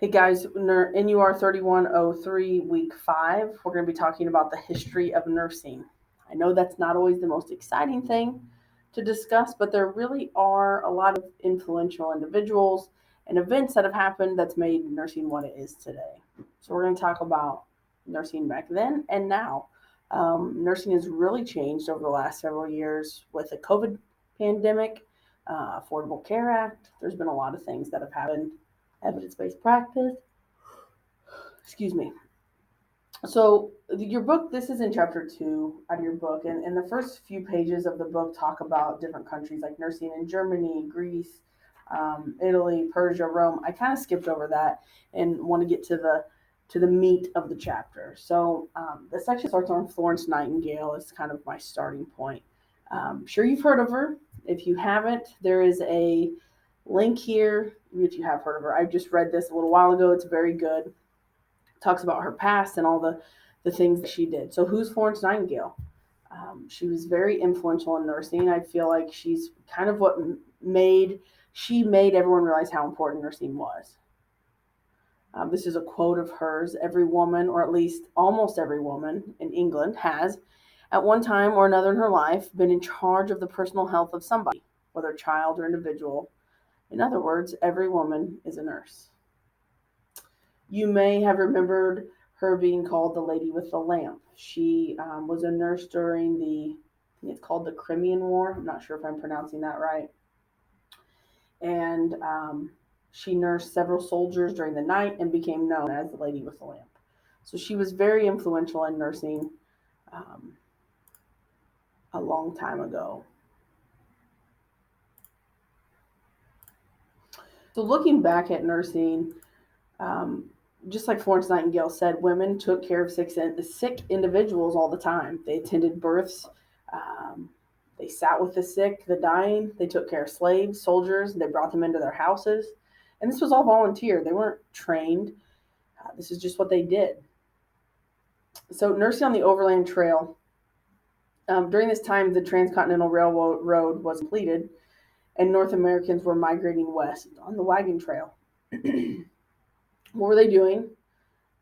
Hey guys, NUR 3103, week 5. We're going to be talking about the history of nursing. I know that's not always the most exciting thing to discuss, but there really are a lot of influential individuals and events that have happened that's made nursing what it is today. So we're going to talk about nursing back then and now. Nursing has really changed over the last several years with the COVID pandemic, Affordable Care Act. There's been a lot of things that have happened, evidence-based practice. Excuse me. So your book, this is in chapter 2 out of your book, and the first few pages of the book talk about different countries like nursing in Germany, Greece, Italy, Persia, Rome. I kind of skipped over that and want to get to the meat of the chapter. So the section starts on Florence Nightingale. It's kind of my starting point. Sure, you've heard of her. If you haven't, there is a link here if you have heard of her. I just read this a little while ago. It's very good. It talks about her past and all the things that she did. So who's Florence Nightingale? She was very influential in nursing. I feel like she's kind of what made everyone realize how important nursing was. This is a quote of hers. Every woman, or at least almost every woman in England, has, at one time or another in her life, been in charge of the personal health of somebody, whether child or individual. In other words, every woman is a nurse. You may have remembered her being called the Lady with the Lamp. She was a nurse during I think it's called the Crimean War. I'm not sure if I'm pronouncing that right. And she nursed several soldiers during the night and became known as the Lady with the Lamp. So she was very influential in nursing a long time ago. So looking back at nursing, just like Florence Nightingale said, women took care of sick individuals all the time. They attended births. They sat with the sick, the dying. They took care of slaves, soldiers. They brought them into their houses. And this was all volunteer. They weren't trained. This is just what they did. So nursing on the Overland Trail. During this time, the Transcontinental Railroad was completed, and North Americans were migrating west on the wagon trail. What were they doing?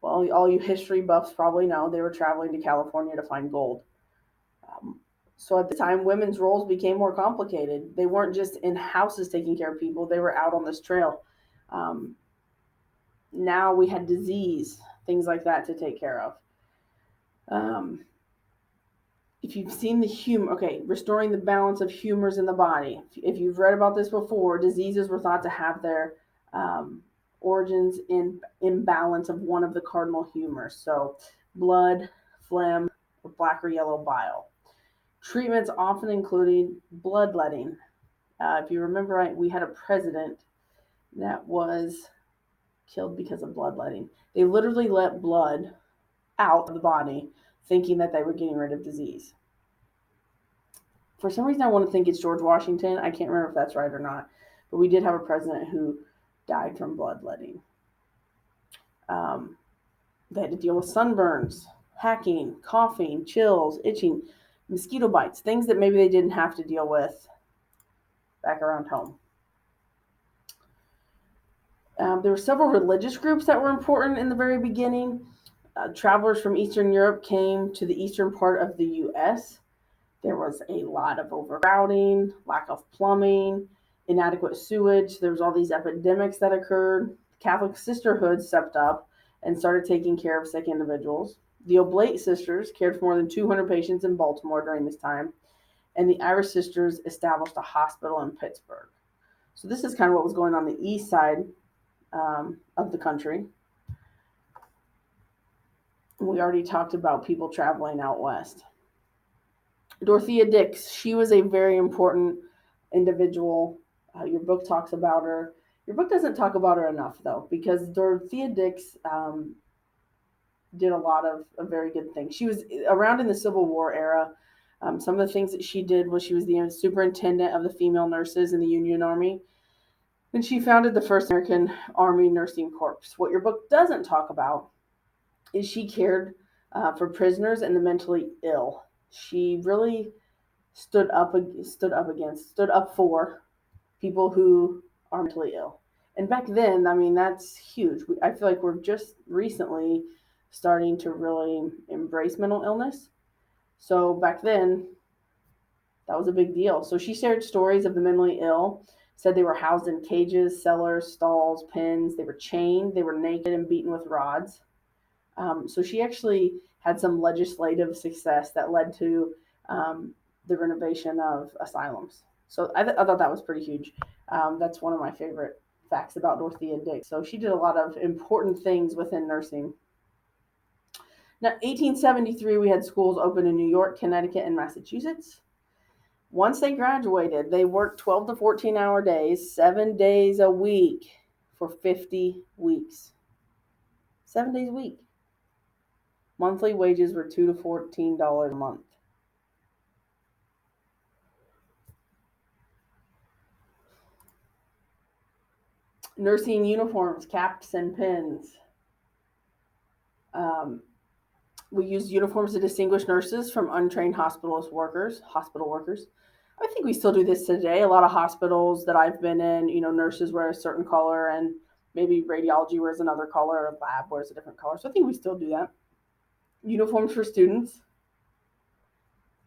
Well, all you history buffs probably know they were traveling to California to find gold. So at the time, women's roles became more complicated. They weren't just in houses taking care of people, they were out on this trail. Now we had disease, things like that to take care of. If you've seen restoring the balance of humors in the body. If you've read about this before, diseases were thought to have their origins in imbalance of one of the cardinal humors. So blood, phlegm, or black or yellow bile. Treatments often included bloodletting. If you remember right, we had a president that was killed because of bloodletting. They literally let blood out of the body thinking that they were getting rid of disease. For some reason, I want to think it's George Washington. I can't remember if that's right or not. But we did have a president who died from bloodletting. They had to deal with sunburns, hacking, coughing, chills, itching, mosquito bites, things that maybe they didn't have to deal with back around home. There were several religious groups that were important in the very beginning. Travelers from Eastern Europe came to the eastern part of the U.S. There was a lot of overcrowding, lack of plumbing, inadequate sewage. There was all these epidemics that occurred. The Catholic Sisterhood stepped up and started taking care of sick individuals. The Oblate Sisters cared for more than 200 patients in Baltimore during this time. And the Irish Sisters established a hospital in Pittsburgh. So this is kind of what was going on the east side of the country. We already talked about people traveling out west. Dorothea Dix, she was a very important individual. Your book talks about her. Your book doesn't talk about her enough, though, because Dorothea Dix did a lot of very good things. She was around in the Civil War era. Some of the things that she did was she was the superintendent of the female nurses in the Union Army. And she founded the first American Army Nursing Corps. What your book doesn't talk about is she cared for prisoners and the mentally ill. She really stood up for people who are mentally ill. And back then, I mean, that's huge. I feel like we're just recently starting to really embrace mental illness. So back then, that was a big deal. So she shared stories of the mentally ill, said they were housed in cages, cellars, stalls, pens. They were chained, they were naked and beaten with rods. So she actually had some legislative success that led to the renovation of asylums. So I thought that was pretty huge. That's one of my favorite facts about Dorothea Dix. So she did a lot of important things within nursing. Now, 1873, we had schools open in New York, Connecticut, and Massachusetts. Once they graduated, they worked 12 to 14-hour days, 7 days a week for 50 weeks. 7 days a week. Monthly wages were $2 to $14 a month. Nursing uniforms, caps, and pins. Um, we used uniforms to distinguish nurses from untrained hospital workers. I think we still do this today. A lot of hospitals that I've been in, nurses wear a certain color, and maybe radiology wears another color, or lab wears a different color. So I think we still do that. Uniforms for students.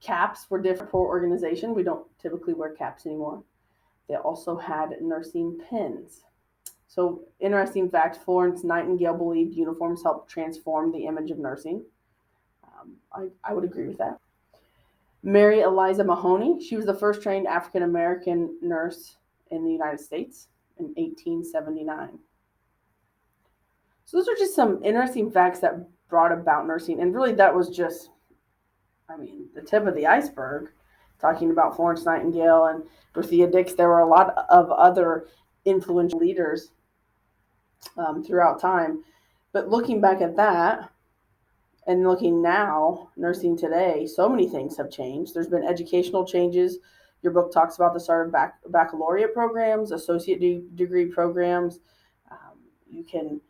Caps were different per organization. We don't typically wear caps anymore. They also had nursing pins. So, interesting fact, Florence Nightingale believed uniforms helped transform the image of nursing. I would agree with that. Mary Eliza Mahoney, she was the first trained African American nurse in the United States in 1879. So, those are just some interesting facts that brought about nursing. And really, that was just, the tip of the iceberg. Talking about Florence Nightingale and Dorothea Dix, there were a lot of other influential leaders throughout time. But looking back at that and looking now, nursing today, so many things have changed. There's been educational changes. Your book talks about the start of baccalaureate programs, associate degree programs. You can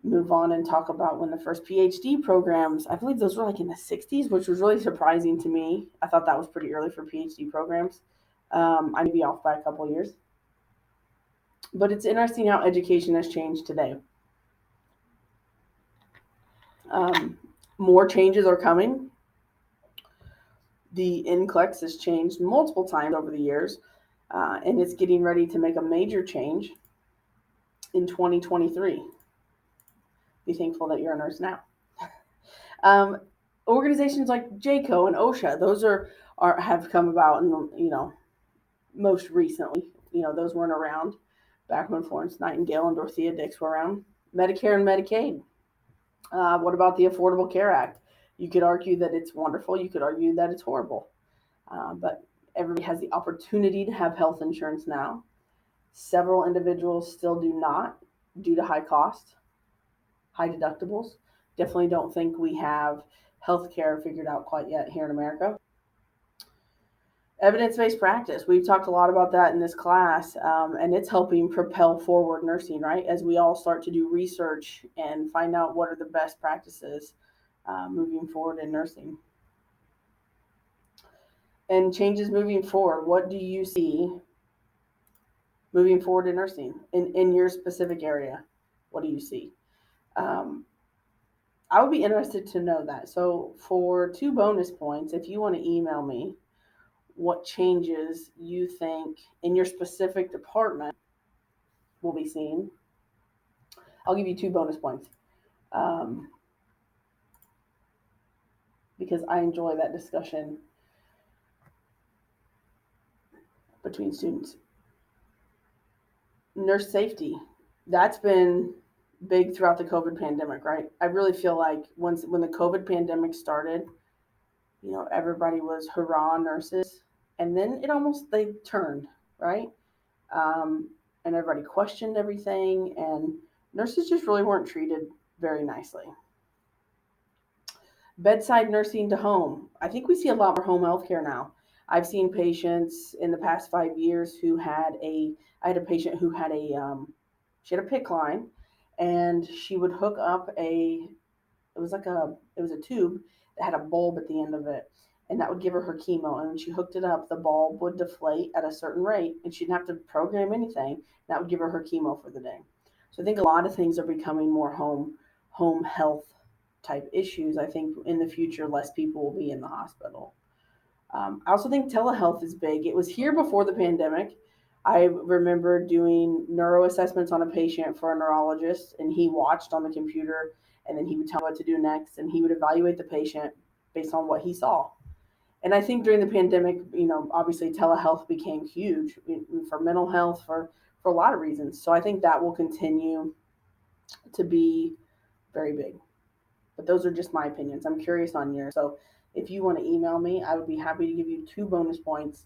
move on and talk about when the first PhD programs, I believe those were like in the 60s, which was really surprising to me. I thought that was pretty early for PhD programs. I may be off by a couple of years. But it's interesting how education has changed today. More changes are coming. The NCLEX has changed multiple times over the years, and it's getting ready to make a major change in 2023. Be thankful that you're a nurse now. Organizations like JCAHO and OSHA, those have come about, and most recently. Those weren't around back when Florence Nightingale and Dorothea Dix were around. Medicare and Medicaid. What about the Affordable Care Act? You could argue that it's wonderful. You could argue that it's horrible. But everybody has the opportunity to have health insurance now. Several individuals still do not due to high cost, high deductibles. Definitely don't think we have healthcare figured out quite yet here in America. Evidence-based practice. We've talked a lot about that in this class, and it's helping propel forward nursing, right? As we all start to do research and find out what are the best practices moving forward in nursing. And changes moving forward. What do you see moving forward in nursing in your specific area? What do you see? I would be interested to know that. So for 2 bonus points, if you want to email me what changes you think in your specific department will be seen, I'll give you 2 bonus points because I enjoy that discussion between students. Nurse safety, that's been big throughout the COVID pandemic, right? I really feel like when the COVID pandemic started, everybody was hurrah nurses, and then they turned, right? And everybody questioned everything, and nurses just really weren't treated very nicely. Bedside nursing to home. I think we see a lot more home health care now. I've seen patients in the past 5 years I had a patient who had she had a PICC line, and she would hook up it was a tube that had a bulb at the end of it. and that would give her chemo. And when she hooked it up, the bulb would deflate at a certain rate, and she didn't have to program anything. That would give her chemo for the day. So I think a lot of things are becoming more home health type issues. I think in the future, less people will be in the hospital. I also think telehealth is big. It was here before the pandemic. I remember doing neuro assessments on a patient for a neurologist, and he watched on the computer, and then he would tell me what to do next, and he would evaluate the patient based on what he saw. And I think during the pandemic, obviously telehealth became huge for mental health, for a lot of reasons. So I think that will continue to be very big. But those are just my opinions. I'm curious on yours. So if you want to email me, I would be happy to give you 2 bonus points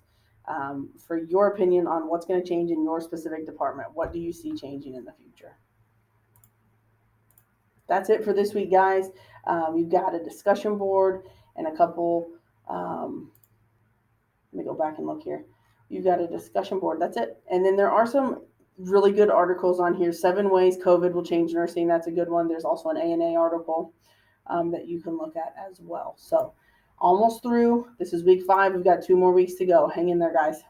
for your opinion on what's going to change in your specific department. What do you see changing in the future? That's it for this week, guys. You've got a discussion board and a couple. Let me go back and look here. You've got a discussion board. That's it. And then there are some really good articles on here. 7 ways COVID will change nursing. That's a good one. There's also an ANA article that you can look at as well. So almost through. This is week 5. We've got 2 more weeks to go. Hang in there, guys.